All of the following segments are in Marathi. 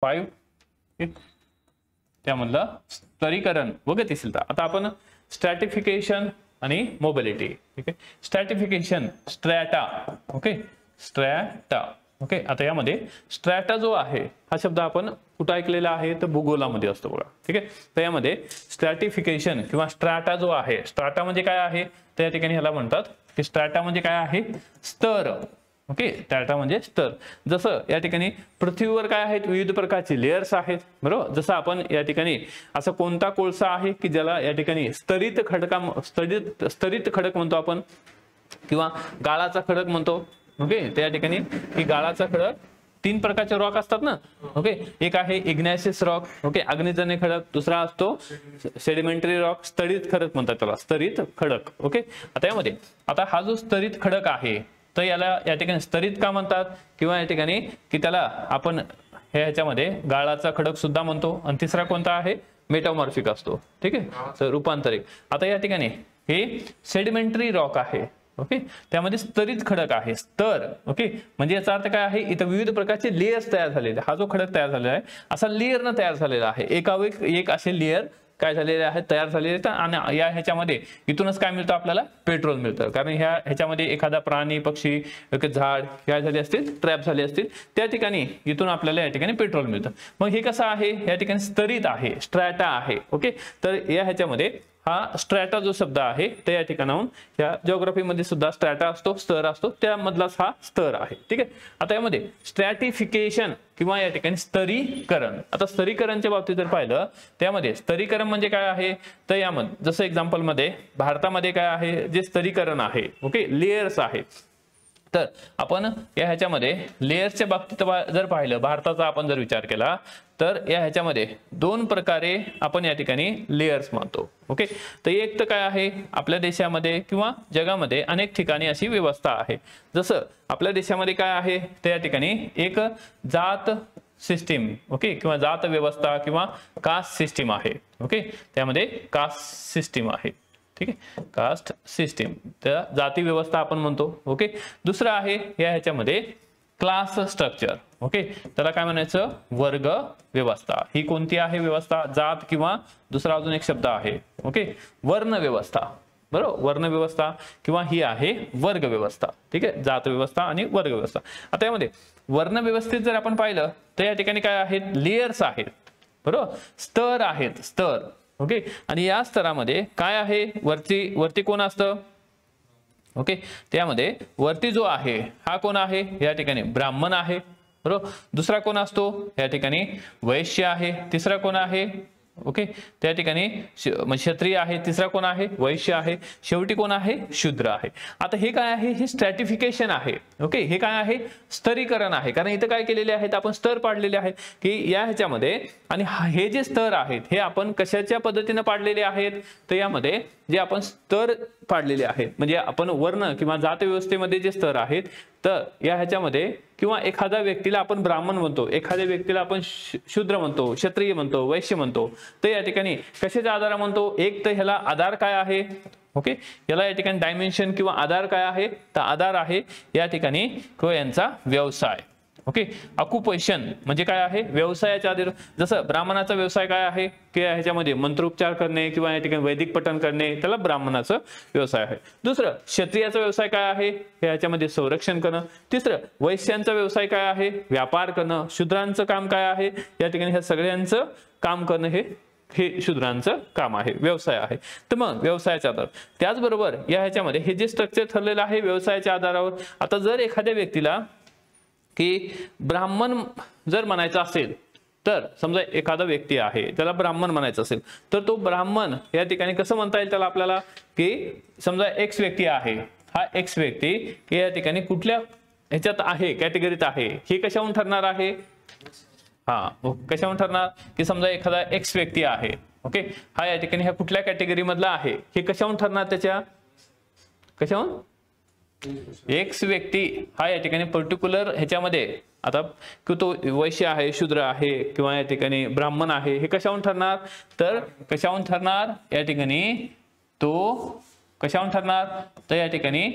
5 त्यामधलं स्तरीकरण व गतिशीलता. आता आपण स्ट्रॅटिफिकेशन आणि मोबिलिटी. ठीक आहे, स्ट्रॅटिफिकेशन स्ट्रॅटा. ओके, स्ट्रॅटा. ओके, आता यामध्ये स्ट्रॅटा जो आहे हा शब्द आपण कुठं ऐकलेला आहे तर भूगोलामध्ये असतो बघा. ठीक आहे, तर यामध्ये स्ट्रॅटिफिकेशन किंवा स्ट्रॅटा जो आहे, स्ट्रॅटा म्हणजे काय आहे तर या ठिकाणी ह्याला म्हणतात की स्ट्रॅटा म्हणजे काय आहे स्तर. ओके, स्ट्रॅटा म्हणजे स्तर. जसं या ठिकाणी पृथ्वीवर काय आहेत विविध प्रकारचे लेयर्स आहेत बरोबर. जसं आपण या ठिकाणी असं कोणता कोळसा आहे की ज्याला या ठिकाणी स्तरित खडक म्हणतो आपण किंवा गाळाचा खडक म्हणतो. ओके, त्या ठिकाणी ही गाळाचा खडक 3 प्रकारचे रॉक असतात ना. ओके, एक आहे इग्नेशियस रॉक. ओके, अग्निजन्य खडक. दुसरा असतो सेडिमेंटरी रॉक, स्तरित खडक म्हणतात त्याला, स्तरित खडक. ओके, आता यामध्ये आता हा जो स्तरित खडक आहे तर याला या ठिकाणी स्तरित का म्हणतात किंवा या ठिकाणी की त्याला आपण ह्याच्यामध्ये गाळाचा खडक सुद्धा म्हणतो. आणि तिसरा कोणता आहे मेटामॉर्फिक असतो. ठीक आहे, तर रूपांतरित. आता या ठिकाणी हे सेडिमेंटरी रॉक आहे. ओके, त्यामध्ये स्तरित खडक आहे, स्तर. ओके, म्हणजे याचा अर्थ काय आहे इथं विविध प्रकारचे लेयर्स तयार झालेले. हा जो खडक तयार झालेला आहे असा लेयर न तयार झालेला आहे. एकावर एक असे लेयर काय झालेले आहेत तयार झालेले आहेत. आणि या ह्याच्यामध्ये इथूनच काय मिळतं आपल्याला पेट्रोल मिळतं. कारण ह्याच्यामध्ये एखादा प्राणी पक्षी एक झाड काय झाले असतील ट्रॅप झाले असतील त्या ठिकाणी इथून आपल्याला या ठिकाणी पेट्रोल मिळतं. मग हे कसं आहे या ठिकाणी स्तरित आहे, स्ट्रॅटा आहे. ओके, तर या ह्याच्यामध्ये हा स्ट्रॅटा जो शब्द आहे तर या ठिकाणाहून या जिओग्राफीमध्ये सुद्धा स्ट्रॅटा असतो, स्तर असतो, त्यामधलाच हा स्तर आहे. ठीक आहे, आता यामध्ये स्ट्रॅटिफिकेशन किंवा या ठिकाणी स्तरीकरण. आता स्तरीकरणच्या बाबतीत जर पाहिलं त्यामध्ये स्तरीकरण म्हणजे काय आहे तर यामध्ये जसं एक्झाम्पल मध्ये भारतामध्ये काय आहे जे स्तरीकरण आहे. ओके, लेयर्स आहे. तर आपण या ह्याच्यामध्ये लेयर्सच्या बाबतीत जर पाहिलं भारताचा आपण जर विचार केला तर या ह्याच्यामध्ये 2 प्रकारे आपण या ठिकाणी लेयर्स मानतो. ओके, तर एक तर काय आहे आपल्या देशामध्ये किंवा जगामध्ये अनेक ठिकाणी अशी व्यवस्था आहे. जसं आपल्या देशामध्ये काय आहे तर या ठिकाणी एक जात सिस्टीम. ओके, किंवा जात व्यवस्था किंवा कास्ट सिस्टीम आहे. ओके, त्यामध्ये कास्ट सिस्टीम आहे. ठीक आहे, कास्ट सिस्टीम त्या जाती व्यवस्था आपण म्हणतो. ओके, दुसरं आहे या ह्याच्यामध्ये क्लास स्ट्रक्चर. ओके, त्याला काय म्हणायचं वर्ग व्यवस्था. ही कोणती आहे व्यवस्था जात किंवा दुसरा अजून एक शब्द आहे. ओके, वर्ण व्यवस्था बरोबर, वर्ण व्यवस्था किंवा ही आहे वर्ग व्यवस्था. ठीक आहे, जात व्यवस्था आणि वर्ग व्यवस्था. आता यामध्ये वर्ण व्यवस्थेत जर आपण पाहिलं तर या ठिकाणी काय आहेत लेयर्स आहेत बरोबर, स्तर आहेत, स्तर. ओके, आणि या स्तरामध्ये काय आहे वरती कोण असतं. ओके, त्यामध्ये वरती जो आहे हा कोण आहे या ठिकाणी ब्राह्मण आहे बरोबर. दुसरा कोण असतो या ठिकाणी वैश्य आहे. तिसरा कोण आहे ओके त्या ठिकाणी क्षत्रिय आहे. तिसरा कोण आहे वैश्य आहे. शेवटी कोण आहे शूद्र आहे. आता हे काय आहे हे स्ट्रॅटिफिकेशन आहे. ओके, हे काय आहे स्तरीकरण आहे. कारण इथं काय केलेले आहेत आपण स्तर पाडलेले आहेत की या ह्याच्यामध्ये. आणि हे जे स्तर आहेत हे आपण कशाच्या पद्धतीने पाडलेले आहेत तर यामध्ये जे आपण स्तर पाडलेले आहेत म्हणजे आपण वर्ण किंवा जात व्यवस्थेमध्ये जे स्तर आहेत तर या ह्याच्यामध्ये किंवा एखाद्या व्यक्तीला आपण ब्राह्मण म्हणतो, एखाद्या व्यक्तीला आपण शूद्र म्हणतो, क्षत्रिय म्हणतो, वैश्य म्हणतो. तर या ठिकाणी कशाच्या आधारा म्हणतो एक तर ह्याला आधार काय आहे ओके याला या ठिकाणी डायमेन्शन किंवा आधार काय आहे तर आधार आहे या ठिकाणी किंवा यांचा व्यवसाय. ओके, ऑक्युपेशन म्हणजे काय आहे व्यवसायाच्या आधार. जसं ब्राह्मणाचा व्यवसाय काय आहे की ह्याच्यामध्ये मंत्रोच्चार करणे किंवा या ठिकाणी वैदिक पठण करणे त्याला ब्राह्मणाचा व्यवसाय आहे. दुसरं क्षत्रियाचा व्यवसाय काय आहे ह्याच्यामध्ये संरक्षण करणं. तिसरं वैश्यांचा व्यवसाय काय आहे व्यापार करणं. शूद्रांचं काम काय आहे या ठिकाणी ह्या सगळ्यांचं काम करणं हे शूद्रांचं काम आहे व्यवसाय आहे. तर मग व्यवसायाच्या आधार त्याचबरोबर या ह्याच्यामध्ये हे जे स्ट्रक्चर ठरलेलं आहे व्यवसायाच्या आधारावर. आता जर एखाद्या व्यक्तीला की ब्राह्मण जर म्हणायचं असेल तर समजा एखादा व्यक्ती आहे त्याला ब्राह्मण म्हणायचं असेल तर तो ब्राह्मण या ठिकाणी कसं म्हणता येईल त्याला आपल्याला की समजा एक्स व्यक्ती आहे. हा एक्स व्यक्ती या ठिकाणी कुठल्या ह्याच्यात आहे कॅटेगरीत आहे हे कशावरून ठरणार आहे कशावरून ठरणार की समजा एखादा एक्स व्यक्ती आहे ओके हा या ठिकाणी ह्या कुठल्या कॅटेगरी मधला आहे हे कशावरून ठरणार त्याच्या कशावरून एक्स व्यक्ती हा या ठिकाणी पर्टिक्युलर ह्याच्यामध्ये आता की तो वैश्य आहे शूद्र आहे किंवा या ठिकाणी ब्राह्मण आहे हे कशावरून ठरणार तर कशावरून ठरणार या ठिकाणी तो कशावरून ठरणार तर या ठिकाणी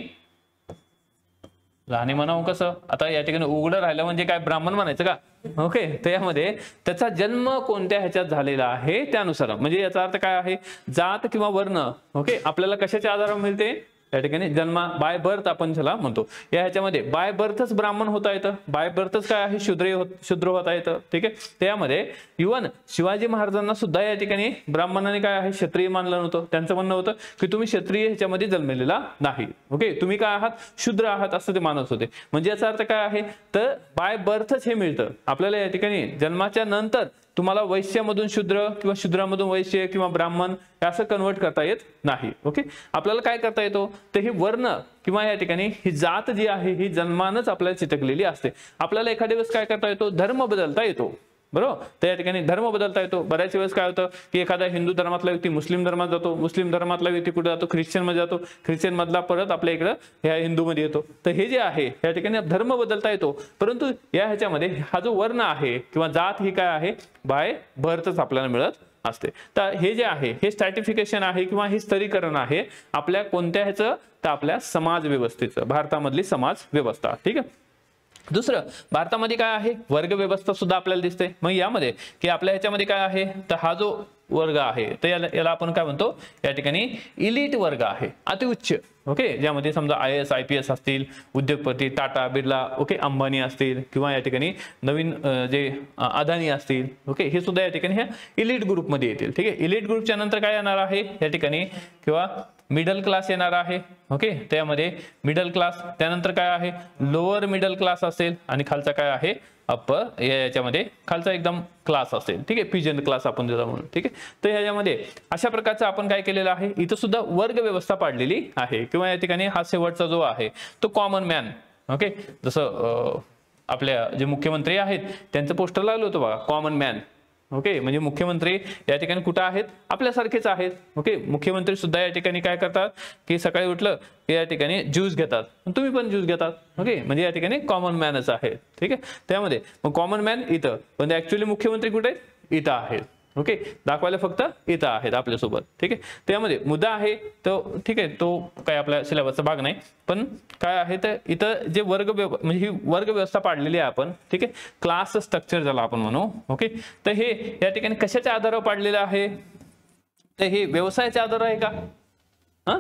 लहाने म्हणावं कसं, आता या ठिकाणी उघडं राहिलं म्हणजे काय ब्राह्मण म्हणायचं का? ओके, त्यामध्ये त्याचा जन्म कोणत्या ह्याच्यात झालेला आहे त्यानुसार, म्हणजे याचा अर्थ काय आहे, जात किंवा वर्ण ओके आपल्याला कशाच्या आधारावर मिळते, या ठिकाणी जन्मा बाय बर्थ आपण ज्याला म्हणतो, या ह्याच्यामध्ये बाय बर्थच ब्राह्मण होता येतं, बाय बर्थच काय आहे शूद्र होता येतं. ठीक आहे, त्यामध्ये इव्हन शिवाजी महाराजांना सुद्धा या ठिकाणी ब्राह्मणाने काय आहे क्षत्रिय मानलं नव्हतं. त्यांचं म्हणणं होतं की तुम्ही क्षत्रिय ह्याच्यामध्ये जन्मलेला नाही, ओके तुम्ही काय आहात शूद्र आहात असं ते मानत होते. म्हणजे याचा अर्थ काय आहे, तर बाय बर्थच हे मिळतं आपल्याला या ठिकाणी, जन्माच्या नंतर तुम्हाला वैश्यामधून शूद्र किंवा शूद्रामधून वैश्य किंवा ब्राह्मण असं कन्वर्ट करता येत नाही. ओके, आपल्याला काय करता येतो, तर ही वर्ण किंवा या ठिकाणी ही जात जी आहे ही जन्मानच आपल्याला चिटकलेली असते. आपल्याला एखाद्या वेळेस काय करता येतो, धर्म बदलता येतो, बरोबर. तर या ठिकाणी धर्म बदलता येतो. बऱ्याच वेळेस काय होतं की एखादा हिंदू धर्मातला व्यक्ती मुस्लिम धर्मात जातो, मुस्लिम धर्मातला व्यक्ती कुठे जातो, ख्रिश्चन मध्ये जातो, ख्रिश्चन मधला परत आपल्या इकडं ह्या हिंदू मध्ये येतो. तर हे जे आहे या ठिकाणी धर्म बदलता येतो, परंतु या ह्याच्यामध्ये हा जो वर्ण आहे किंवा जात ही काय आहे बाय बर्थच आपल्याला मिळत असते. तर हे जे आहे हे स्ट्रॅटिफिकेशन आहे किंवा हे स्तरीकरण आहे आपल्या कोणत्या ह्याचं, तर आपल्या समाज व्यवस्थेचं, भारतामधली समाज व्यवस्था. ठीक आहे, दुसरं भारतामध्ये काय आहे वर्ग व्यवस्था सुद्धा आपल्याला दिसते. मग यामध्ये की आपल्या ह्याच्यामध्ये काय आहे, तर हा जो वर्ग आहे तर याला आपण काय म्हणतो, या ठिकाणी इलिट वर्ग आहे, अतिउच्च. ओके, ज्यामध्ये समजा IAS IPS असतील, उद्योगपती टाटा बिर्ला ओके अंबानी असतील, किंवा या ठिकाणी नवीन जे अदानी असतील, ओके हे सुद्धा या ठिकाणी ह्या इलिट ग्रुपमध्ये येतील. ठीक आहे, इलिट ग्रुपच्या नंतर काय येणार आहे या ठिकाणी, किंवा मिडल क्लास येणार आहे. ओके, त्यामध्ये मिडल क्लास, त्यानंतर काय आहे लोअर मिडल क्लास असेल, आणि खालचा काय आहे अप्पर, याच्यामध्ये खालचा एकदम क्लास असेल. ठीक आहे, पिजन क्लास आपण ज्याला म्हणून. ठीक आहे, तर ह्याच्यामध्ये अशा प्रकारचं आपण काय केलेलं आहे, इथं सुद्धा वर्ग व्यवस्था पाडलेली आहे. किंवा या ठिकाणी हा शेवटचा जो आहे तो कॉमन मॅन. ओके, जसं आपल्या जे मुख्यमंत्री आहेत त्यांचं पोस्टर लागलं होतं बघा, कॉमन मॅन. ओके, म्हणजे मुख्यमंत्री या ठिकाणी कुठं आहेत, आपल्यासारखेच आहेत. ओके, मुख्यमंत्री सुद्धा या ठिकाणी काय करतात की सकाळी उठलं की या ठिकाणी ज्यूस घेतात, तुम्ही पण ज्यूस घेतात. ओके, म्हणजे या ठिकाणी कॉमन मॅनच आहे. ठीक आहे, त्यामध्ये मग कॉमन मॅन इथं, पण ऍक्च्युअली मुख्यमंत्री कुठे आहेत, इथं आहेत. ओके, दाखवायला फक्त इथं आहेत आपल्यासोबत. ठीक आहे, त्यामध्ये मुद्दा आहे तो, ठीक आहे तो काय आपल्या सिलेबसचा भाग नाही, पण काय आहे तर इथं जे म्हणजे ही वर्ग व्यवस्था पाडलेली आहे आपण. ठीक आहे, क्लास स्ट्रक्चर ज्याला आपण म्हणू. ओके, तर हे या ठिकाणी कशाच्या आधारावर पाडलेलं आहे, तर हे व्यवसायाच्या आधारावर आहे का, हा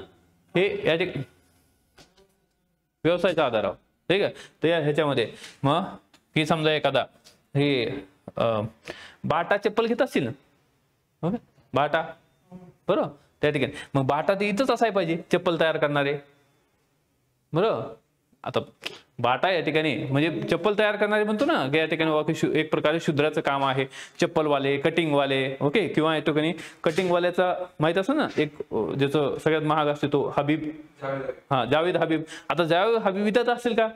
हे या ठिकाणी व्यवसायाच्या आधारावर. ठीक आहे, तर ह्याच्यामध्ये मग की समजा एखादा हे बाटा चप्पल घेत असतील ना, ओके बाटा, बरोबर, त्या ठिकाणी मग बाटा ते इथंच असाय पाहिजे चप्पल तयार करणारे, बरोबर. आता बाटा या ठिकाणी म्हणजे चप्पल तयार करणारे म्हणतो ना, या ठिकाणी एक प्रकारे शूद्राचं काम आहे, चप्पलवाले, कटिंगवाले. ओके, किंवा या ठिकाणी कटिंगवाल्याचा माहित असं ना, एक ज्याचं सगळ्यात महाग असते तो हबीब, हा जावेद हबीब. आता जावेद हबीब इथंच असेल का,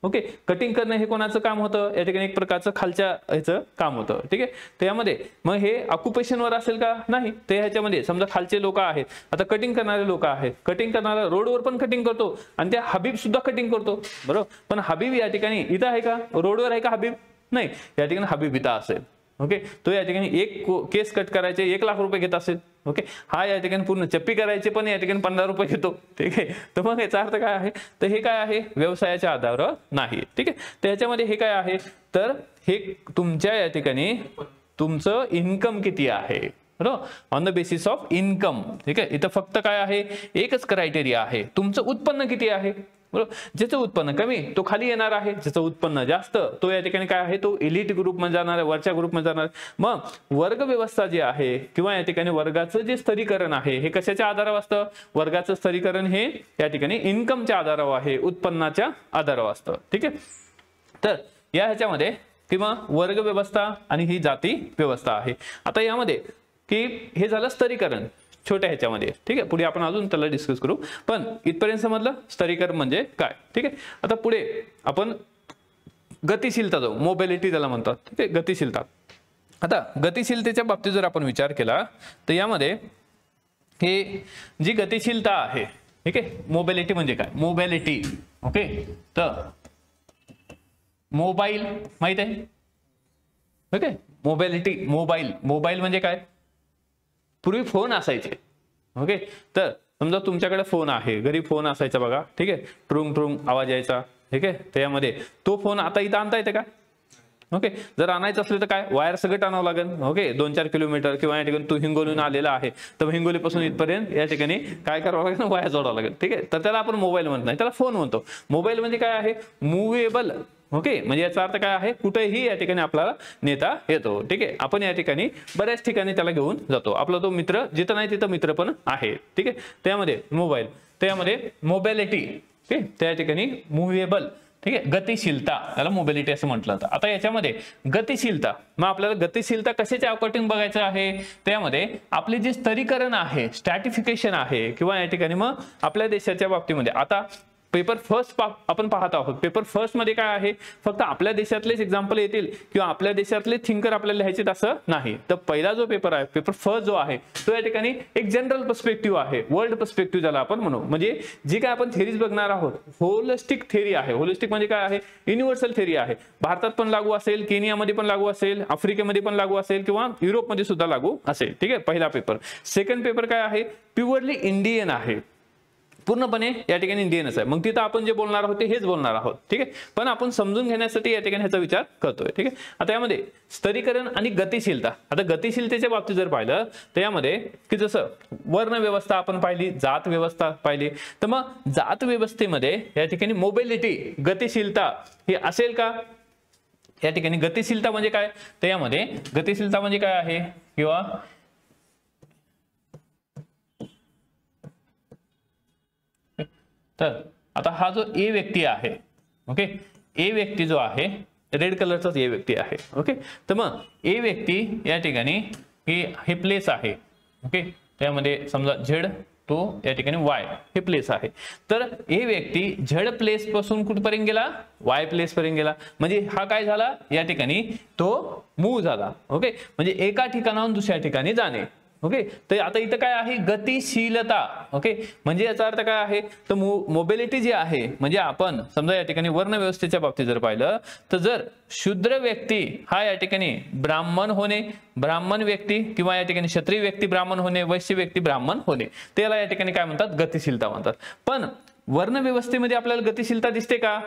ओके, कटिंग करणं हे कोणाचं काम होतं, या ठिकाणी एक प्रकारचं खालच्या ह्याचं काम होतं. ठीक आहे, त्यामध्ये मग हे ऑक्युपेशनवर असेल का, नाही. ते ह्याच्यामध्ये समजा खालचे लोक आहेत, आता कटिंग करणारे लोक आहेत, कटिंग करणारा रोडवर पण कटिंग करतो, आणि त्या हबीब सुद्धा कटिंग करतो, बरोबर. पण हबीब या ठिकाणी इथं आहे का, रोडवर आहे का हबीब, नाही. या ठिकाणी हबीब इथं असेल. ओके, तो या ठिकाणी एक केस कट करायचे 1 लाख रुपये घेत असेल. ओके, हा या ठिकाणी पूर्ण चप्पी करायचे पण या ठिकाणी 15 रुपये घेतो. ठीक आहे, तर मग याचा अर्थ काय आहे, तर हे काय आहे व्यवसायाच्या आधारावर नाही. ठीक आहे, तर याच्यामध्ये हे काय आहे, तर हे तुमच्या या ठिकाणी तुमचं इन्कम किती आहे, बरोबर, on the basis of income. ठीक आहे, इथं फक्त काय आहे एकच क्रायटेरिया आहे, तुमचं उत्पन्न किती आहे, बरोबर. ज्याचं उत्पन्न कमी तो खाली येणार आहे, ज्याचं उत्पन्न जास्त तो या ठिकाणी काय आहे, तो इलिट ग्रुप मध्ये जाणार आहे, वरच्या ग्रुप मध्ये जाणार. मग वर्ग व्यवस्था जी आहे किंवा या ठिकाणी वर्गाचं जे स्तरीकरण आहे हे कशाच्या आधारावर असतं, वर्गाचं स्तरीकरण हे या ठिकाणी इन्कमच्या आधारावर आहे, उत्पन्नाच्या आधारावर असतं. ठीक आहे, तर या ह्याच्यामध्ये किंवा वर्ग व्यवस्था आणि ही जाती व्यवस्था आहे. आता यामध्ये की हे झालं स्तरीकरण छोट्या ह्याच्यामध्ये. ठीक आहे, पुढे आपण अजून त्याला डिस्कस करू, पण इथपर्यंत समजलं स्तरीकरण म्हणजे काय. ठीक आहे, आता पुढे आपण गतिशीलता जाऊ, मोबिलिटी त्याला म्हणतात. ठीक आहे, गतिशीलता. आता गतिशीलतेच्या बाबतीत जर आपण विचार केला तर यामध्ये हे जी गतिशीलता आहे, ठीक आहे, मोबिलिटी म्हणजे काय, मोबिलिटी. ओके, तर मोबाईल माहित आहे. ओके, मोबिलिटी, मोबाईल म्हणजे काय, पूर्वी फोन असायचे. ओके, तर समजा तुमच्याकडे फोन आहे, घरी फोन असायचा बघा. ठीक आहे, ट्रुंग ट्रुंग आवाज यायचा, ठीक आहे, त्यामध्ये तो फोन आता इथं आणता येते का? ओके, जर आणायचं असलं तर काय वायर सगळं आणावं लागेल. ओके, 2-4 किलोमीटर किंवा या ठिकाणी तो हिंगोलीहून आलेला आहे तर हिंगोलीपासून इथपर्यंत या ठिकाणी काय करावं लागेल, वायर जोडावं लागेल. ठीक आहे, तर त्याला आपण मोबाईल म्हणत नाही, त्याला फोन म्हणतो. मोबाईल म्हणजे काय आहे, मूवेबल. ओके, म्हणजे याचा अर्थ काय आहे, कुठेही या ठिकाणी आपल्याला नेता येतो. ठीक आहे, आपण या ठिकाणी बऱ्याच ठिकाणी त्याला घेऊन जातो. आपला तो मित्र जिथं नाही तिथं मित्र पण आहे. ठीक आहे, त्यामध्ये मोबाईल, त्यामध्ये मोबिलिटी. ठीक आहे, त्या ठिकाणी मूवेबल. ठीक आहे, गतिशीलता, याला मोबिलिटी असं म्हटलं जातं. आता याच्यामध्ये गतिशीलता, मग आपल्याला गतिशीलता कशाच्या अकॉर्डिंग बघायचं आहे, त्यामध्ये आपले जे स्तरीकरण आहे, स्ट्रॅटिफिकेशन आहे, किंवा या ठिकाणी मग आपल्या देशाच्या बाबतीमध्ये आता पेपर फर्स्ट आपण पाहत आहोत. पेपर फर्स्ट मध्ये काय आहे, फक्त आपल्या देशातलेच एक्झाम्पल येतील किंवा आपल्या देशातले थिंकर आपल्याला लिहायचे असं नाही. तर पहिला जो पेपर आहे, पेपर फर्स्ट जो आहे, तो या ठिकाणी एक जनरल पर्स्पेक्टिव्ह आहे, वर्ल्ड पर्स्पेक्टिव्ह ज्याला आपण म्हणू. म्हणजे जी काय आपण थेरीज बघणार आहोत, होलिस्टिक थेरी आहे. होलिस्टिक म्हणजे काय आहे, युनिव्हर्सल थेरी आहे. भारतात पण लागू असेल, केनियामध्ये पण लागू असेल, आफ्रिकेमध्ये पण लागू असेल, किंवा युरोपमध्ये सुद्धा लागू असेल. ठीक आहे, पहिला पेपर. सेकंड पेपर काय आहे, प्युअरली इंडियन आहे, पूर्णपणे या ठिकाणी इंडियनच आहे. मग तिथं आपण जे बोलणार आहोत ते हेच बोलणार आहोत. ठीक आहे, पण आपण समजून घेण्यासाठी या ठिकाणी ह्याचा विचार करतोय. ठीक आहे, आता यामध्ये स्तरीकरण आणि गतिशीलता. आता गतिशीलतेच्या बाबतीत जर पाहिलं तर यामध्ये की जसं वर्ण व्यवस्था आपण पाहिली, जात व्यवस्था पाहिली, तर मग जात व्यवस्थेमध्ये या ठिकाणी मोबिलिटी, गतिशीलता ही असेल का? या ठिकाणी गतिशीलता म्हणजे काय, तर यामध्ये गतिशीलता म्हणजे काय आहे, किंवा तर आता हा जो ए व्यक्ती आहे, ओके, ए व्यक्ती जो आहे, रेड कलरचाच ए व्यक्ती आहे. ओके, तर मग ए व्यक्ती या ठिकाणी हे प्लेस आहे. ओके, त्यामध्ये समजा झेड, तो या ठिकाणी वाय हे प्लेस आहे. तर ए व्यक्ती झेड प्लेस पासून कुठपर्यंत गेला, वाय प्लेस पर्यंत गेला. म्हणजे हा काय झाला, या ठिकाणी तो मूव्ह झाला. ओके, म्हणजे एका ठिकाणाहून दुसऱ्या ठिकाणी जाणे. ओके, तर आता इथं काय आहे, गतिशीलता. ओके, म्हणजे याचा अर्थ काय आहे, तर मोबिलिटी जी आहे, म्हणजे आपण समजा या ठिकाणी वर्ण व्यवस्थेच्या बाबतीत जर पाहिलं तर जर शूद्र व्यक्ती हा या ठिकाणी ब्राह्मण होणे, ब्राह्मण व्यक्ती किंवा या ठिकाणी क्षत्रिय व्यक्ती ब्राह्मण होणे, वैश्य व्यक्ती ब्राह्मण होणे, त्याला या ठिकाणी काय म्हणतात, गतिशीलता म्हणतात. पण वर्ण व्यवस्थेमध्ये आपल्याला गतिशीलता दिसते का?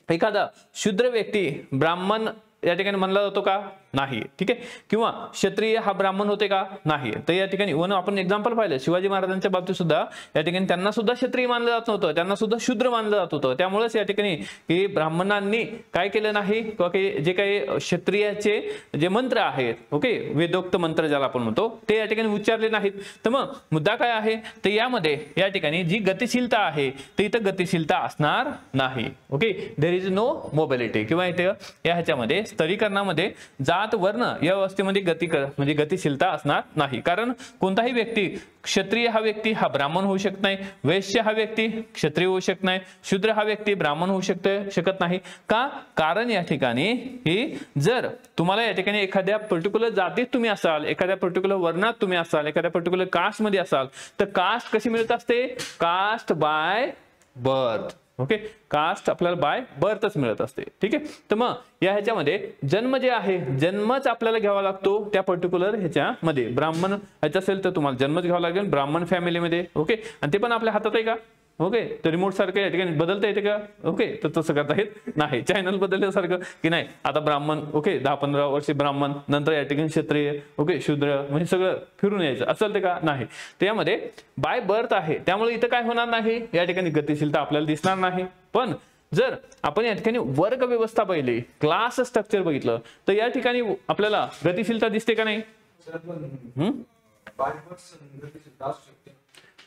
एखादा शूद्र व्यक्ती ब्राह्मण या ठिकाणी मानला जातो का? नाही. ठीक आहे, किंवा क्षत्रिय हा ब्राह्मण होते का? नाही. तर या ठिकाणी आपण एक्झाम्पल पाहिलं, शिवाजी महाराजांच्या बाबतीत सुद्धा या ठिकाणी त्यांना सुद्धा क्षत्रिय मानलं जात नव्हतं, त्यांना सुद्धा शूद्र मानलं जात होतं. त्यामुळेच या ठिकाणी की ब्राह्मणांनी काय केलं नाही, किंवा जे काही क्षत्रियाचे जे मंत्र आहेत, ओके, वेदोक्त मंत्र ज्याला आपण म्हणतो, ते या ठिकाणी उच्चारले नाहीत. तर मग मुद्दा काय आहे, तर यामध्ये या ठिकाणी जी गतिशीलता आहे ते इथं गतिशीलता असणार नाही. Okay, there is no mobility, किंवा इथे या ह्याच्यामध्ये स्तरीकरणामध्ये जात वर्ण या व्यवस्थेमध्ये म्हणजे गतिशीलता असणार नाही. कारण कोणताही व्यक्ती, क्षत्रिय हा व्यक्ती हा ब्राह्मण होऊ शकत नाही, वैश्य हा व्यक्ती क्षत्रिय होऊ शकत नाही, शूद्र हा व्यक्ती ब्राह्मण होऊ शकत नाही. का? कारण या ठिकाणी ही जर तुम्हाला या ठिकाणी एखाद्या पर्टिक्युलर जातीत तुम्ही असाल, एखाद्या पर्टिक्युलर वर्णात तुम्ही असाल, एखाद्या पर्टिक्युलर कास्ट मध्ये असाल, तर कास्ट कशी मिळत असते, caste by birth. Okay, caste आपल्याला बाय बर्थच मिळत असते. ठीक आहे, तर मग या ह्याच्यामध्ये जन्म जे आहे, जन्मच आपल्याला घ्यावा लागतो त्या पर्टिक्युलर ह्याच्यामध्ये. ब्राह्मण ह्याचं असेल तर तुम्हाला जन्मच घ्यावा लागेल ब्राह्मण फॅमिलीमध्ये. ओके, आणि ते पण आपल्या हातात आहे का? ओके, तर रिमोट सारखं या ठिकाणी बदलता येते का? ओके, तर तसं करता येत नाही. चॅनल बदलल्यासारखं की नाही, आता ब्राह्मण, ओके, 10-15 वर्षे ब्राह्मण, नंतर या ठिकाणी क्षत्रिय, ओके, शूद्र, म्हणजे सगळं फिरून यायचं असेल ते का? नाही. त्यामध्ये बाय बर्थ आहे, त्यामुळे इथं काय होणार नाही, या ठिकाणी गतिशीलता आपल्याला दिसणार नाही. पण जर आपण या ठिकाणी वर्ग व्यवस्था पाहिली, क्लास स्ट्रक्चर बघितलं, तर या ठिकाणी आपल्याला गतिशीलता दिसते का नाही?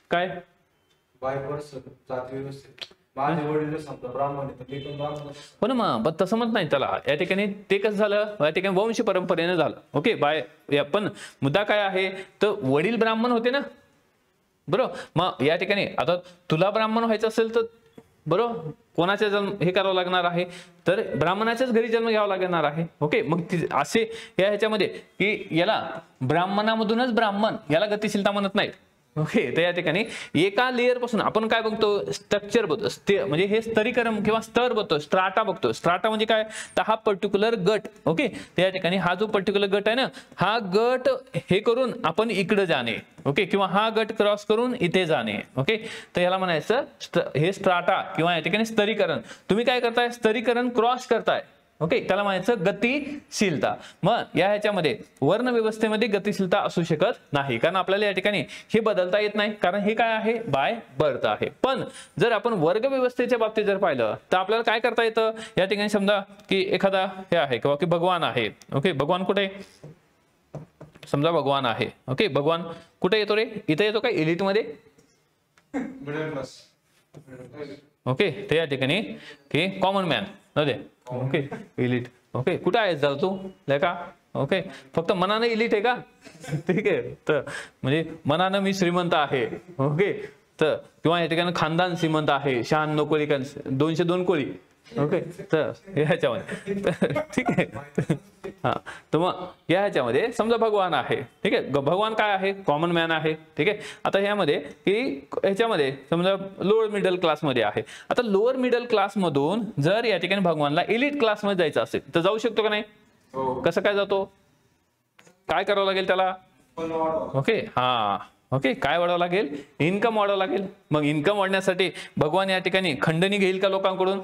काय हो ना, मग तसं म्हणत नाही त्याला. या ठिकाणी ते कसं झालं, या ठिकाणी वंश परंपरेने झालं. ओके, पण मुद्दा काय आहे, तर वडील ब्राह्मण होते ना, बरोबर. मग या ठिकाणी आता तुला ब्राह्मण व्हायचं असेल तर बरोबर कोणाचा जन्म हे करावं लागणार आहे, तर ब्राह्मणाच्याच घरी जन्म घ्यावा लागणार आहे. ओके, मग असे या ह्याच्यामध्ये की याला ब्राह्मणामधूनच ब्राह्मण, याला गतिशीलता म्हणत नाहीत. ओके, तर या ठिकाणी एका लेअर पासून आपण काय बघतो, स्ट्रक्चर बघतो, म्हणजे हे स्तरीकरण किंवा स्तर बघतो, स्ट्राटा बघतो. स्ट्राटा म्हणजे काय, तर हा पर्टिक्युलर गट. ओके, तर या ठिकाणी हा जो पर्टिक्युलर गट आहे ना, हा गट हे करून आपण इकडे जाणे. ओके, किंवा हा गट क्रॉस करून इथे जाणे. ओके, तर याला म्हणायचं हे स्ट्राटा किंवा या ठिकाणी स्तरीकरण. तुम्ही काय करताय, स्तरीकरण क्रॉस करताय. ओके, त्याला म्हणायचं गतिशीलता. मग या ह्याच्यामध्ये वर्ण व्यवस्थेमध्ये गतिशीलता असू शकत नाही, कारण आपल्याला या ठिकाणी हे बदलता येत नाही, कारण हे काय आहे, बाय बर्थ आहे. पण जर आपण वर्ग व्यवस्थेच्या बाबतीत जर पाहिलं तर आपल्याला काय करता येतं, या ठिकाणी समजा की एखादा हे आहे किंवा की भगवान आहे. ओके, भगवान कुठे, समजा भगवान आहे. ओके, भगवान कुठे येतो रे, इथे येतो का, एलिट मध्ये. ओके, ते या ठिकाणी की कॉमन मॅन नव्हे. Okay, elite. ओके, कुठे आहेस जरा तू लेका. ओके, फक्त मनानं इलिट आहे का, ठीक आहे. तर म्हणजे मनानं मी श्रीमंत आहे. ओके, तर किंवा या ठिकाणी खानदान श्रीमंत आहे, 96 कोळी 202 कोळी. ओके, तर ह्याच्यामध्ये ठीक आहे. हा, तर मग या ह्याच्यामध्ये समजा भगवान आहे. ठीक आहे, भगवान काय आहे, कॉमन मॅन आहे. ठीक आहे, आता ह्यामध्ये की ह्याच्यामध्ये समजा लोअर मिडल क्लास मध्ये आहे. आता लोअर मिडल क्लास मधून जर या ठिकाणी भगवानला एलिट क्लास मध्ये जायचं असेल तर जाऊ शकतो का नाही, कसं काय जातो, काय करावं लागेल त्याला. ओके, हा, ओके, काय वाढवावं लागेल, इन्कम वाढवावं लागेल. मग इन्कम वाढण्यासाठी भगवान या ठिकाणी खंडणी घेईल का लोकांकडून,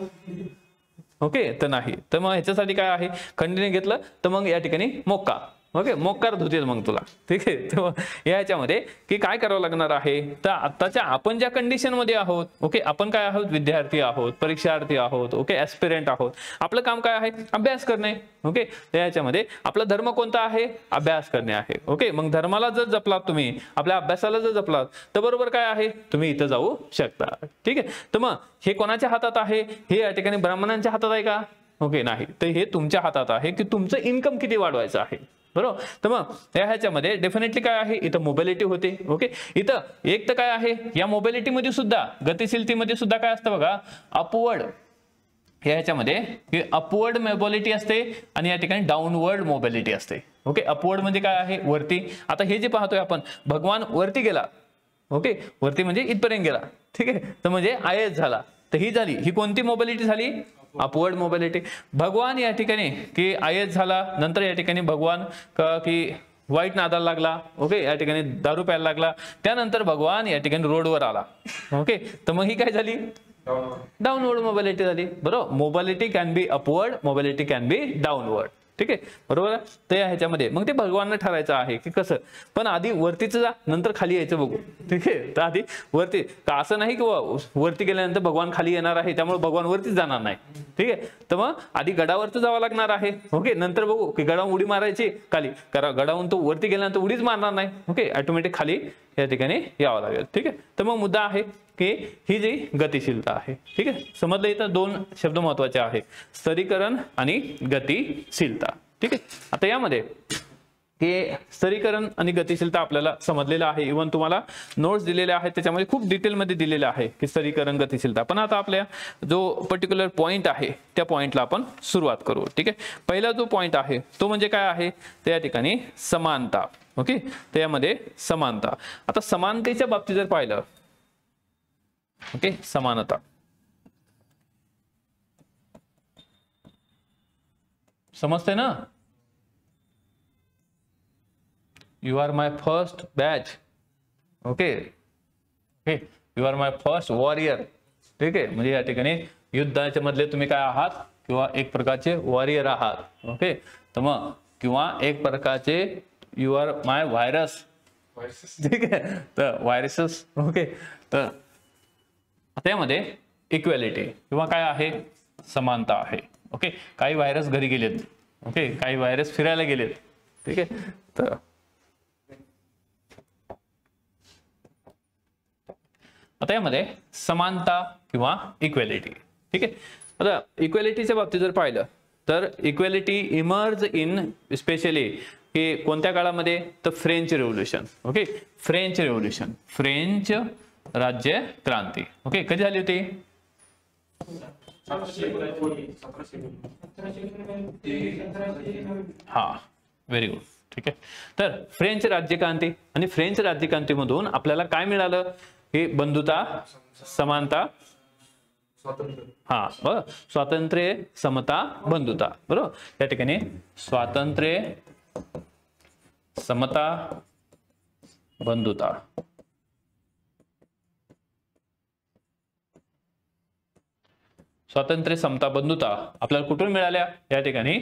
ओके, तर नाही. तर मग ह्याच्यासाठी काय आहे, खंडणी घेतलं तर मग या ठिकाणी मोक्का. ओके, मोक्कार धुतील मग तुला. ठीक आहे, तर या ह्याच्यामध्ये की काय करावं लागणार आहे, तर आताच्या आपण ज्या कंडिशन मध्ये आहोत. ओके, आपण काय आहोत, विद्यार्थी आहोत, परीक्षार्थी आहोत. ओके, ऍस्पिरंट आहोत. आपलं काम काय आहे, अभ्यास करणे. ओके, तर याच्यामध्ये आपला धर्म कोणता आहे, अभ्यास करणे आहे. ओके, मग धर्माला जर जपलात तुम्ही, आपल्या अभ्यासाला जर जपलात तर बरोबर काय आहे, तुम्ही इथं जाऊ शकता. ठीक आहे, तर मग हे कोणाच्या हातात आहे, हे या ठिकाणी ब्राह्मणांच्या हातात आहे का, ओके, नाही. तर हे तुमच्या हातात आहे की तुमचं इन्कम किती वाढवायचं आहे. बरोबर, तर मग या ह्याच्यामध्ये डेफिनेटली काय आहे, इथं मोबिलिटी होते. ओके, इथं एक तर काय आहे, या मोबिलिटी मध्ये सुद्धा, गतिशीलतेमध्ये सुद्धा काय असतं बघा, अपवर्ड. या ह्याच्यामध्ये अपवर्ड मोबिलिटी असते आणि या ठिकाणी डाऊनवर्ड मोबिलिटी असते. ओके, अपवर्ड म्हणजे काय आहे, वरती. आता हे जे पाहतोय आपण, भगवान वरती गेला. ओके, वरती म्हणजे इथपर्यंत गेला. ठीक आहे, तर म्हणजे IAS झाला. तर ही झाली, ही कोणती मोबिलिटी झाली, अपवर्ड मोबिलिटी. भगवान या ठिकाणी की IAS झाला, नंतर या ठिकाणी भगवान की वाईट नादाला लागला. ओके, या ठिकाणी दारू प्यायला लागला. त्यानंतर भगवान या ठिकाणी रोडवर आला. ओके, तर मग ही काय झाली, डाऊनवर्ड मोबिलिटी झाली. बरोबर, mobility can be upward, mobility can be downward. ठीक आहे, बरोबर. तर या ह्याच्यामध्ये मग ते भगवानला ठरायचं आहे की कसं, पण आधी वरतीच जा, नंतर खाली यायचं बघू. ठीक आहे, तर आधी वरती का, असं नाही की वरती गेल्यानंतर भगवान खाली येणार आहे त्यामुळे भगवान वरतीच जाणार नाही. ठीक आहे, तर मग आधी गडावरती जावं लागणार आहे. ओके, नंतर बघू की गडावरून उडी मारायची खाली, कारण गडावरून तो वरती गेल्यानंतर उडीच मारणार नाही. ओके, ऑटोमॅटिक खाली या ठिकाणी यावं लागेल. ठीक आहे, तर मग मुद्दा आहे की ही जी गतिशीलता आहे. ठीक आहे, समजलं. इथं दोन शब्द महत्वाचे आहेत, स्तरीकरण आणि गतिशीलता. ठीक आहे, आता यामध्ये हे स्तरीकरण आणि गतिशीलता आपल्याला समजलेलं आहे. इव्हन तुम्हाला नोट्स दिलेले आहेत त्याच्यामध्ये खूप डिटेलमध्ये दिलेले आहे की स्तरीकरण, गतिशीलता. पण आता आपल्या जो पर्टिक्युलर पॉइंट आहे त्या पॉइंटला आपण सुरुवात करू. ठीक आहे, पहिला जो पॉइंट आहे तो म्हणजे काय आहे, त्या ठिकाणी समानता. ओके, त्यामध्ये समानता. आता समानतेच्या बाबतीत जर पाहिलं, ओके, समानता, समजते ना, you are my first batch. Okay, okay, you are my first warrior. ठीक आहे, म्हणजे या ठिकाणी युद्धाच्या मधले तुम्ही काय आहात, किंवा एक प्रकारचे वॉरियर आहात. ओके, तर मग किंवा एक प्रकारचे यू आर माय व्हायरस. ठीक आहे, तर व्हायरसेस. ओके, तर त्यामध्ये इक्वॅलिटी किंवा काय आहे, समानता आहे. ओके, काही व्हायरस घरी गेलेत. ओके, काही व्हायरस फिरायला गेलेत. ठीक आहे, तर आता यामध्ये समानता किंवा इक्वॅलिटी. ठीक आहे, आता इक्वॅलिटीच्या बाबतीत जर पाहिलं तर इक्वॅलिटी इमर्ज इन स्पेशली की कोणत्या काळामध्ये, तर French revolution. Okay, French revolution, French राज्य क्रांती. ओके, कधी झाली होती, हा, व्हेरी गुड. ठीक आहे. तर फ्रेंच राज्यक्रांती आणि फ्रेंच राज्यक्रांतीमधून आपल्याला काय मिळालं? हे बंधुता, समानता, स्वातंत्र्य, समता, बंधुता. बरोबर, या ठिकाणी स्वातंत्र्य, समता, बंधुता. स्वातंत्र्य, समता, बंधुता आपल्याला कुठून मिळाल्या? या ठिकाणी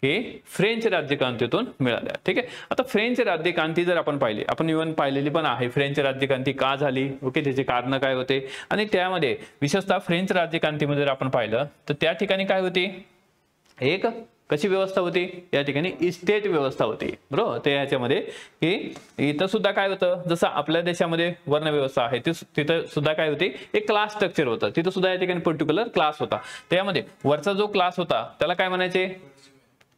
हे फ्रेंच राज्यक्रांतीतून मिळाल्या. ठीक आहे. आता फ्रेंच राज्यक्रांती जर आपण पाहिली, आपण इव्हन पाहिलेली पण आहे, फ्रेंच राज्यक्रांती का झाली, ओके, त्याचे कारण काय होते, आणि त्यामध्ये विशेषतः फ्रेंच राज्यक्रांतीमध्ये जर आपण पाहिलं तर त्या ठिकाणी काय होती, एक कशी व्यवस्था होती, या ठिकाणी इस्टेट व्यवस्था होती. बरोबर, ते याच्यामध्ये की इथं सुद्धा काय होतं, जसं आपल्या देशामध्ये वर्ण व्यवस्था आहे तिथं सुद्धा काय होती, एक क्लास स्ट्रक्चर होतं. तिथं सुद्धा या ठिकाणी पर्टिक्युलर क्लास होता. त्यामध्ये वरचा जो क्लास होता त्याला काय म्हणायचे,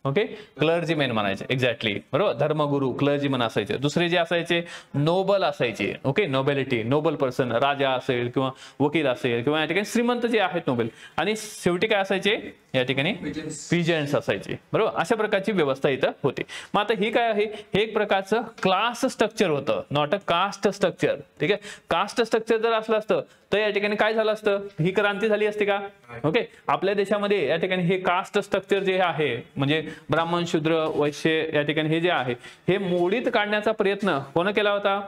ओके, क्लर्जीमॅन म्हणायचे. एक्झॅक्टली, बरोबर, धर्मगुरू, क्लर्जीमॅन असायचे. दुसरे जे असायचे नोबल असायचे. ओके, नोबेलिटी, नोबल पर्सन, राजा असेल किंवा वकील असेल किंवा या ठिकाणी श्रीमंत जे आहेत नोबेल, आणि शेवटी काय असायचे या ठिकाणी पीजेंट्स असायचे. बरोबर, अशा प्रकारची व्यवस्था इथं होती. मग आता ही काय आहे, हे एक प्रकारचं क्लास स्ट्रक्चर होतं, नॉट अ कास्ट स्ट्रक्चर. ठीक आहे. कास्ट स्ट्रक्चर जर असलं असतं तर या ठिकाणी काय झालं असतं, ही क्रांती झाली असते का? ओके, आपल्या देशामध्ये या ठिकाणी हे कास्ट स्ट्रक्चर जे आहे, म्हणजे ब्राह्मण, शूद्र, वैश्य, या ठिकाणी हे जे आहे हे मोडीत काढण्याचा प्रयत्न कोण केला होता?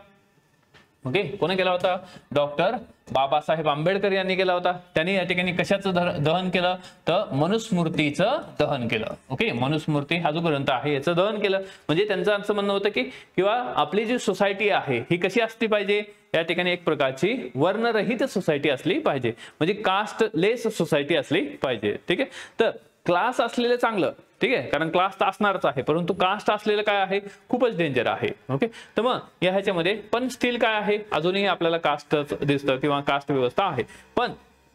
ओके, कोण केला होता? डॉक्टर बाबासाहेब आंबेडकर यांनी केला होता. त्यांनी या ठिकाणी कशाचं दहन केलं, तर मनुस्मृतीचं दहन केलं. ओके, मनुस्मृती हा जो ग्रंथ आहे याचं दहन केलं. म्हणजे त्यांचं असं म्हणणं होतं की किंवा आपली जी सोसायटी आहे ही कशी असली पाहिजे, या ठिकाणी एक प्रकारची वर्णरहित सोसायटी असली पाहिजे, म्हणजे कास्ट लेस सोसायटी असली पाहिजे. ठीक आहे. तर क्लास असलेलं चांगलं, ठीक आहे, कारण क्लास तर असणारच आहे, परंतु कास्ट असलेलं काय आहे, खूपच डेंजर आहे. ओके, तर मग या ह्याच्यामध्ये पण स्टील काय आहे, अजूनही आपल्याला कास्ट दिसतं किंवा कास्ट व्यवस्था आहे. पण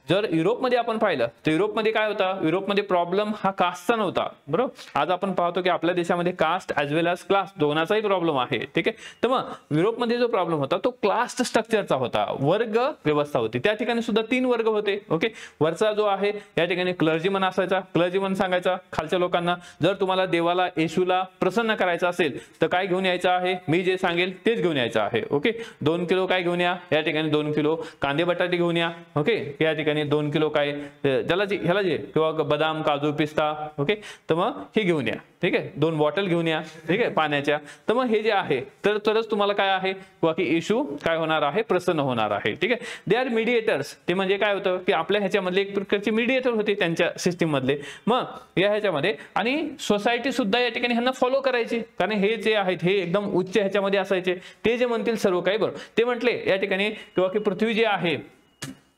जर युरोपमध्ये आपण पाहिलं तर युरोपमध्ये काय होता, युरोपमध्ये प्रॉब्लेम हा कास्टचा नव्हता. बरोबर, आज आपण पाहतो की आपल्या देशामध्ये कास्ट ॲज वेल एज क्लास दोनाचाही प्रॉब्लेम आहे. ठीक आहे. तर मग युरोपमध्ये जो प्रॉब्लेम होता तो क्लास स्ट्रक्चरचा होता, वर्ग व्यवस्था होती. त्या ठिकाणी सुद्धा 3 वर्ग होते. ओके, वरचा जो आहे या ठिकाणी क्लर्जीमन असायचा. क्लर्जीमन सांगायचा खालच्या लोकांना, जर तुम्हाला देवाला, येशूला प्रसन्न करायचं असेल तर काय घेऊन यायचं आहे, मी जे सांगेल तेच घेऊन यायचं आहे. ओके, 2 किलो काय घेऊन या, या ठिकाणी 2 किलो कांदे बटाटे घेऊन या. ओके, या ठिकाणी 2 किलो काय ह्याला जे किंवा बदाम, काजू, पिस्ता. ओके, तर मग हे घेऊन या. ठीक आहे, 2 बॉटल घेऊन या. ठीक आहे, पाण्याच्या. तर मग हे जे आहे तरच तुम्हाला काय आहे किंवा की येशू काय होणार आहे, प्रसन्न होणार आहे. ठीक आहे. They are mediators. ते म्हणजे काय होतं की आपल्या ह्याच्यामधले एक प्रकारचे मीडिएटर होते त्यांच्या सिस्टीम मधले. मग या ह्याच्यामध्ये आणि सोसायटी सुद्धा या ठिकाणी ह्यांना फॉलो करायची, कारण हे जे आहेत हे एकदम उच्च ह्याच्यामध्ये असायचे. ते जे म्हणतील सर्व काही बरोबर. ते म्हटले या ठिकाणी किंवा की पृथ्वी जी आहे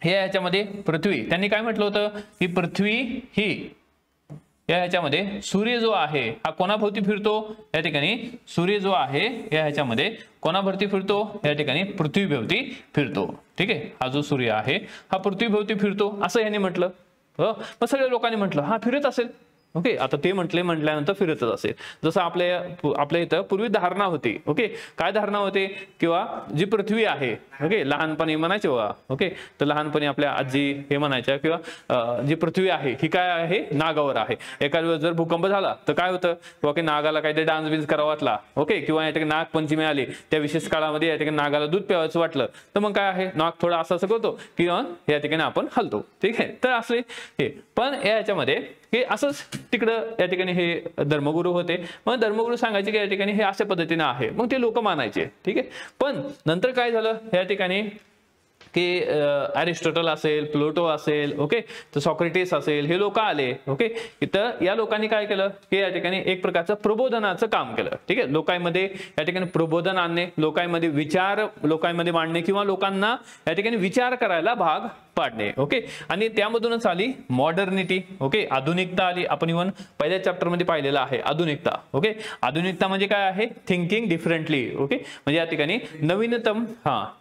हे याच्यामध्ये पृथ्वी, त्यांनी काय म्हटलं होतं की पृथ्वी ही या ह्याच्यामध्ये सूर्य जो आहे हा कोणाभोवती फिरतो, या ठिकाणी सूर्य जो आहे या ह्याच्यामध्ये कोणाभोवती फिरतो, या ठिकाणी पृथ्वीभोवती फिरतो. ठीक आहे, हा जो सूर्य आहे हा पृथ्वीभोवती फिरतो असं यांनी म्हटलं. मग सगळ्या लोकांनी म्हटलं हा फिरत असेल. ओके, आता ते म्हटल्यानंतर फिरतच असेल. जसं आपल्या इथं पूर्वी धारणा होती. ओके, काय धारणा होते, किंवा जी पृथ्वी आहे, ओके, लहानपणी म्हणायचे बघा. ओके, तर लहानपणी आपल्या आजी हे म्हणायच्या किंवा जी पृथ्वी आहे ही काय आहे, नागावर आहे. एखाद्या वेळेस जर भूकंप झाला तर काय होतं, किंवा की नागाला काहीतरी डान्स बिन्स करावा वाटला. ओके, किंवा या ठिकाणी नागपंचमी आली, त्या विशेष काळामध्ये या ठिकाणी नागाला दूध प्यावायचं वाटलं तर मग काय आहे, नाग थोडा असं करतो किंवा या ठिकाणी आपण हलतो. ठीक आहे, तर असले हे. पण याच्यामध्ये हे असंच तिकडं या ठिकाणी हे धर्मगुरू होते. मग धर्मगुरू सांगायचे की या ठिकाणी हे अशा पद्धतीने आहे, मग ते लोक मानायचे. ठीक आहे. पण नंतर काय झालं या ठिकाणी की अरिस्टॉटल असेल, प्लुटो असेल, ओके, तर सॉक्रेटिस असेल, हे लोक आले. ओके, तर या लोकांनी काय केलं की या ठिकाणी एक प्रकारचं प्रबोधनाचं काम केलं. ठीक आहे, लोकांमध्ये या ठिकाणी प्रबोधन आणणे, लोकांमध्ये विचार लोकांमध्ये मांडणे किंवा लोकांना या ठिकाणी विचार करायला भाग पाडणे. ओके, आणि त्यामधूनच आली मॉडर्निटी. ओके, आधुनिकता आली. आपण इव्हन पहिल्या चॅप्टर मध्ये पाहिलेलं आहे आधुनिकता. ओके, आधुनिकता म्हणजे काय आहे, थिंकिंग डिफरंटली. ओके, म्हणजे या ठिकाणी नवीनतम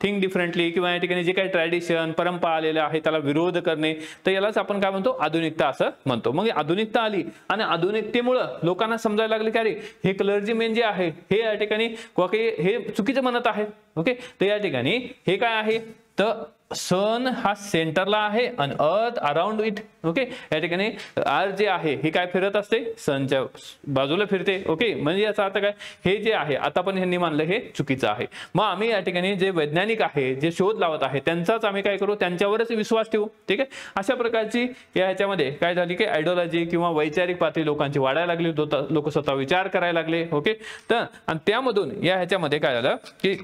थिंक डिफरंटली किंवा या ठिकाणी जे काही ट्रॅडिशन परंपरा आलेले आहे त्याला विरोध करणे, तर यालाच आपण काय म्हणतो, आधुनिकता असं म्हणतो. मग आधुनिकता आली आणि आधुनिकतेमुळं लोकांना समजायला लागले की अरे हे क्लर्जीमॅन जे आहे हे या ठिकाणी हे चुकीचं म्हणत आहेत. ओके, तर या ठिकाणी हे काय आहे, तर सन हा सेंटरला आहे आणि अर्थ अराउंड इट. ओके, या ठिकाणी अर्थ जे आहे हे काय फिरत असते, सनच्या बाजूला फिरते. ओके, म्हणजे याचा अर्थ काय, हे जे आहे आता पण ह्यांनी मानलं हे चुकीचं आहे. मग आम्ही या ठिकाणी जे वैज्ञानिक आहे, जे शोध लावत आहे, त्यांचाच आम्ही काय करू, त्यांच्यावरच विश्वास ठेवू. ठीक आहे, अशा प्रकारची या ह्याच्यामध्ये काय झाली की आयडिओलॉजी किंवा वैचारिक पातळी लोकांची वाढायला लागली, लोक स्वतः विचार करायला लागले. ओके, तर आणि त्यामधून या ह्याच्यामध्ये काय झालं की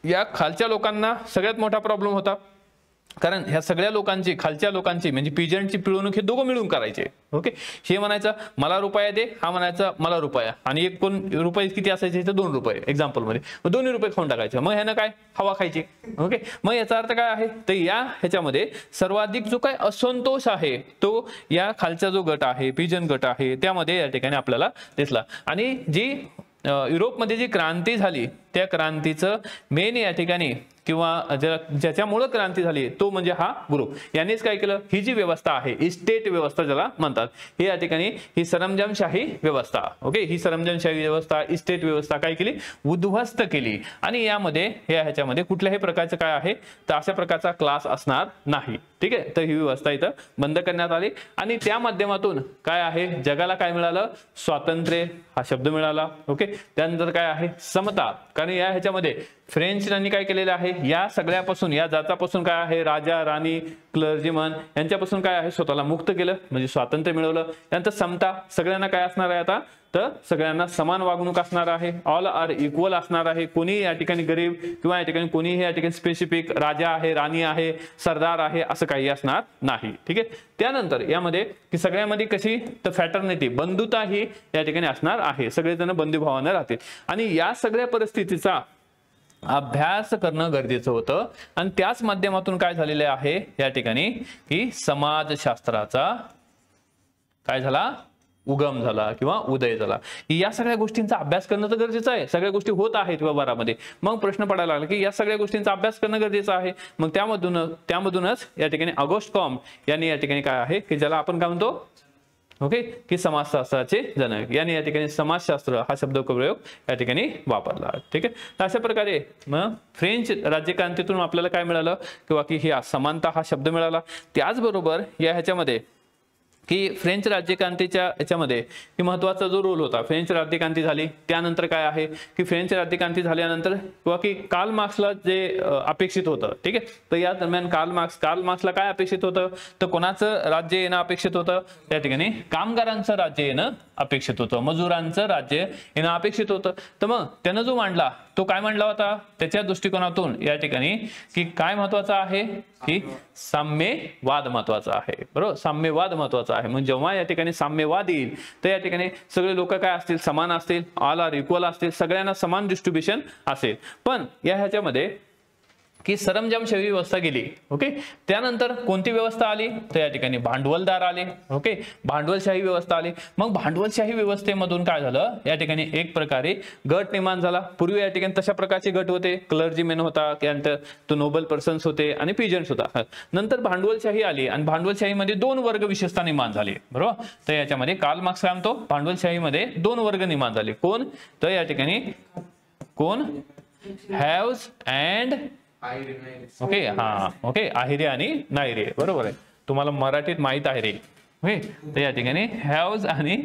या खालच्या लोकांना सगळ्यात मोठा प्रॉब्लेम होता, कारण ह्या सगळ्या लोकांची, खालच्या लोकांची म्हणजे पीजंटची पिळवणूक हे दोघं मिळून करायचे. ओके, हे म्हणायचं मला रुपया दे, हा म्हणायचा मला रुपया, आणि एक कोण रुपये किती असायचे तर 2 रुपये एक्झाम्पल मध्ये, मग 2 रुपये खाऊन टाकायचे. मग ह्यानं काय हवा खायची. ओके, मग याचा अर्थ काय आहे तर या ह्याच्यामध्ये सर्वाधिक जो काय असंतोष आहे तो या खालचा जो गट आहे, पिजन गट आहे, त्यामध्ये या ठिकाणी आपल्याला दिसला. आणि जी युरोपमध्ये जी क्रांती झाली त्या क्रांतीचं मेन या ठिकाणी किंवा ज्याच्यामुळे क्रांती झाली तो म्हणजे हा ग्रुप. यानेच काय केलं, ही जी व्यवस्था आहे इस्टेट व्यवस्था ज्याला म्हणतात, हे या ठिकाणी ही सरंजामशाही व्यवस्था. ओके, ही सरंजामशाही व्यवस्था, इस्टेट व्यवस्था काय केली, उद्ध्वस्त केली. आणि यामध्ये ह्याच्यामध्ये कुठल्याही प्रकारचं काय आहे तर अशा प्रकारचा क्लास असणार नाही. ठीक आहे, तर ही व्यवस्था इथं बंद करण्यात आली. आणि त्या माध्यमातून काय आहे, जगाला काय मिळालं, स्वातंत्र्य हा शब्द मिळाला. ओके, त्यानंतर काय आहे, समता. कारण या ह्याच्यामध्ये फ्रेंचनी काय केलेलं आहे, या सगळ्यापासून, या जातापासून काय आहे, राजा राणी क्लर्जीमन यांच्यापासून काय आहे स्वतःला मुक्त केलं, म्हणजे स्वातंत्र्य मिळवलं. त्यानंतर समता, सगळ्यांना काय असणार आहे आता तर सगळ्यांना समान वागणूक असणार आहे, ऑल आर इक्वल असणार आहे. कोणी या ठिकाणी गरीब किंवा या ठिकाणी कोणीही या ठिकाणी स्पेसिफिक राजा आहे, राणी आहे, सरदार आहे असं काही असणार नाही. ठीक आहे, त्यानंतर यामध्ये की सगळ्यामध्ये कशी तर फॅटर्निटी, बंधुता ही या ठिकाणी असणार आहे, सगळेजण बंधुभावाने राहतील. आणि या सगळ्या परिस्थितीचा अभ्यास करणं गरजेचं होतं. आणि त्याच माध्यमातून काय झालेले आहे या ठिकाणी की समाजशास्त्राचा काय झाला, उगम झाला किंवा उदय झाला. या सगळ्या गोष्टींचा अभ्यास करणं तर गरजेचं आहे, सगळ्या गोष्टी होत आहेत व्यवहारामध्ये. मग प्रश्न पडायला लागला की या सगळ्या गोष्टींचा अभ्यास करणं गरजेचं आहे. मग त्यामधूनच या ठिकाणी ऑगस्ट कॉम्ट यांनी या ठिकाणी काय आहे की ज्याला आपण काय म्हणतो, ओके, की समाजशास्त्राचे जनक, याने या ठिकाणी समाजशास्त्र हा शब्दप्रयोग या ठिकाणी वापरला. ठीक आहे, तर अशा प्रकारे मग फ्रेंच राज्यक्रांतीतून आपल्याला काय मिळालं किंवा की ही समानता हा शब्द मिळाला. त्याचबरोबर या ह्याच्यामध्ये की फ्रेंच राज्यक्रांतीच्या याच्यामध्ये की महत्वाचा जो रोल होता, फ्रेंच राज्यक्रांती झाली त्यानंतर काय आहे की फ्रेंच राज्यक्रांती झाल्यानंतर किंवा की कार्ल मार्क्सला जे अपेक्षित होतं, ठीक आहे, तर या दरम्यान कार्ल मार्क्सला काय अपेक्षित होतं तर कोणाचं राज्य येणं अपेक्षित होतं, त्या ठिकाणी कामगारांचं राज्य येणं अपेक्षित होतं, मजुरांचं राज्य येणं अपेक्षित होतं. तर मग त्यानं जो मांडला तो काय मांडला होता, त्याच्या दृष्टिकोनातून या ठिकाणी की काय महत्वाचं आहे की साम्यवाद महत्वाचा आहे. बरोबर, साम्यवाद महत्वाचा आहे. म्हणजे जेव्हा या ठिकाणी साम्यवाद येईल तर या ठिकाणी सगळे लोक काय असतील, समान असतील, ऑल आर इक्वल असतील, सगळ्यांना समान डिस्ट्रीब्युशन असेल. पण या ह्याच्यामध्ये की सरंजामशाही व्यवस्था गेली. ओके, त्यानंतर कोणती व्यवस्था आली तर या ठिकाणी भांडवलदार आले. ओके, भांडवलशाही व्यवस्था आली. मग भांडवलशाही व्यवस्थेमधून काय झालं, या ठिकाणी एक प्रकारे गट निर्माण झाला. पूर्वी या ठिकाणी तशा प्रकारचे गट होते, क्लर्जीमॅन होता, त्यानंतर तो नोबल पर्सन्स होते आणि पिजंट्स होता. नंतर भांडवलशाही आली आणि भांडवलशाहीमध्ये 2 वर्ग विशेषतः निर्माण झाले. बरोबर, तर याच्यामध्ये कार्ल मार्क्स काय म्हणतो, भांडवलशाहीमध्ये 2 वर्ग निर्माण झाले. कोण तर या ठिकाणी कोण, हॅव्स अँड ओके, हा ओके, अहिरे आणि नाहिरे. बरोबर आहे, तुम्हाला मराठीत माहित आहे रे. ओके, तर या ठिकाणी हॅव्स आणि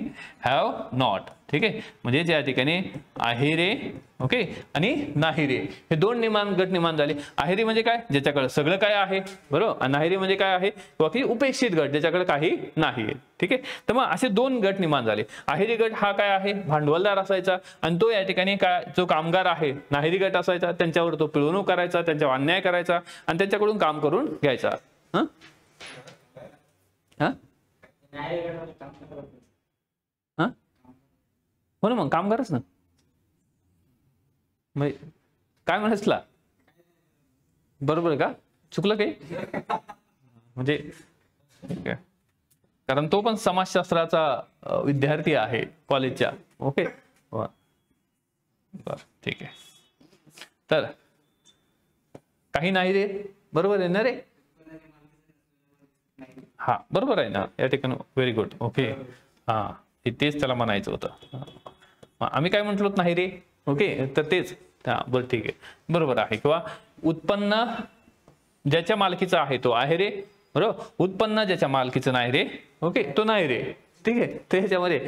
हॅव नॉट. ठीक आहे, म्हणजे या ठिकाणी अहिरे ओके आणि नाहिरे हे 2 गट निर्माण झाले. अहिरे म्हणजे काय, ज्याच्याकडे सगळं काय आहे. बरोबर, आणि नाहिरे म्हणजे काय आहे की उपेक्षित गट, ज्याच्याकडे काही नाही. ठीक आहे, तर मग असे 2 गट निर्माण झाले. अहिरी गट हा काय आहे, भांडवलदार असायचा आणि तो या ठिकाणी काय जो कामगार आहे नाहिरी गट असायचा, त्यांच्यावर तो पिळवणूक करायचा, त्यांच्यावर अन्याय करायचा आणि त्यांच्याकडून काम करून घ्यायचा. हा हा हो ना, मग कामगारच ना. मग काय म्हणायचं, बरोबर आहे का, चुकलं काही म्हणजे, कारण तो पण समाजशास्त्राचा विद्यार्थी आहे कॉलेजच्या. ओके, बर ठीक आहे. तर काही नाही रे, बरोबर आहे ना रे, हा बरोबर आहे ना या ठिकाणी, व्हेरी गुड. ओके, हा तेच त्याला म्हणायचं होतं. आम्ही काय म्हटलो नाही रे. ओके, तर तेच, हा बरं ठीक आहे, बरोबर आहे. किंवा उत्पन्न ज्याच्या मालकीचा आहे तो आहे रे, बरोबर, उत्पन्न ज्याच्या मालकीचं नाही रे, ओके, तो नाही रे, ठीक आहे, त्याच्यामध्ये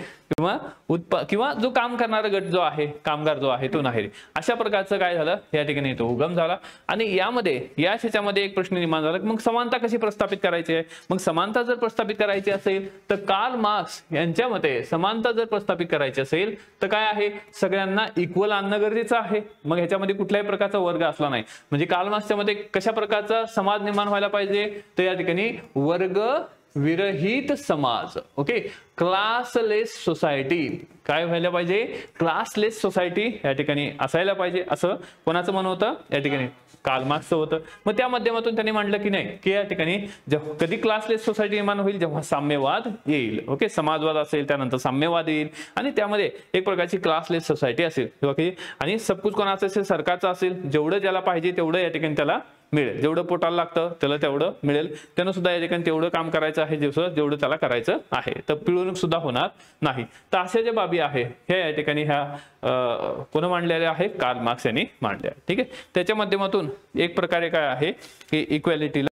किंवा जो काम करणारा गट जो आहे, कामगार जो आहे तो नाही रे, अशा प्रकारचं काय झालं या ठिकाणी तो उगम झाला. आणि याच्यामध्ये एक प्रश्न निर्माण झाला, मग समानता कशी प्रस्थापित करायची आहे. मग समानता जर प्रस्थापित करायची असेल तर कार्ल मार्क्स यांच्या मते समानता जर प्रस्थापित करायची असेल तर काय आहे, सगळ्यांना इक्वल आणणं गरजेचं आहे. मग ह्याच्यामध्ये कुठल्याही प्रकारचा वर्ग असला नाही, म्हणजे कार्ल मार्क्सच्या मध्ये कशा प्रकारचा समाज निर्माण व्हायला पाहिजे, तर या ठिकाणी वर्ग विरहित समाज, ओके, क्लासलेस सोसायटी, काय व्हायला पाहिजे, क्लासलेस सोसायटी या ठिकाणी असायला पाहिजे, असं कोणाचं म्हणणं होतं या ठिकाणी, कार्ल मार्क्सचं होतं. मग त्या माध्यमातून त्यांनी म्हटलं की नाही की या ठिकाणी कधी क्लासलेस सोसायटी निर्माण होईल, जेव्हा साम्यवाद येईल, ओके, समाजवाद असेल त्यानंतर साम्यवाद येईल आणि त्यामध्ये एक प्रकारची क्लासलेस सोसायटी असेल, ओके, आणि सब कुछ कोणाचं असेल, सरकारचं असेल, जेवढं ज्याला पाहिजे तेवढं या ठिकाणी त्याला मिळेल, जेवढं पोटाला लागतं त्याला तेवढं मिळेल, त्यानं सुद्धा या ठिकाणी तेवढं काम करायचं आहे जेवढं त्याला करायचं आहे, तर पिळवणूक सुद्धा होणार नाही. तर अशा ज्या बाबी आहे हे या ठिकाणी ह्या कोण मांडलेल्या आहे, कार्ल मार्क्स यांनी मांडल्या, ठीक आहे. त्याच्या माध्यमातून एक प्रकारे काय आहे की इक्वॅलिटीला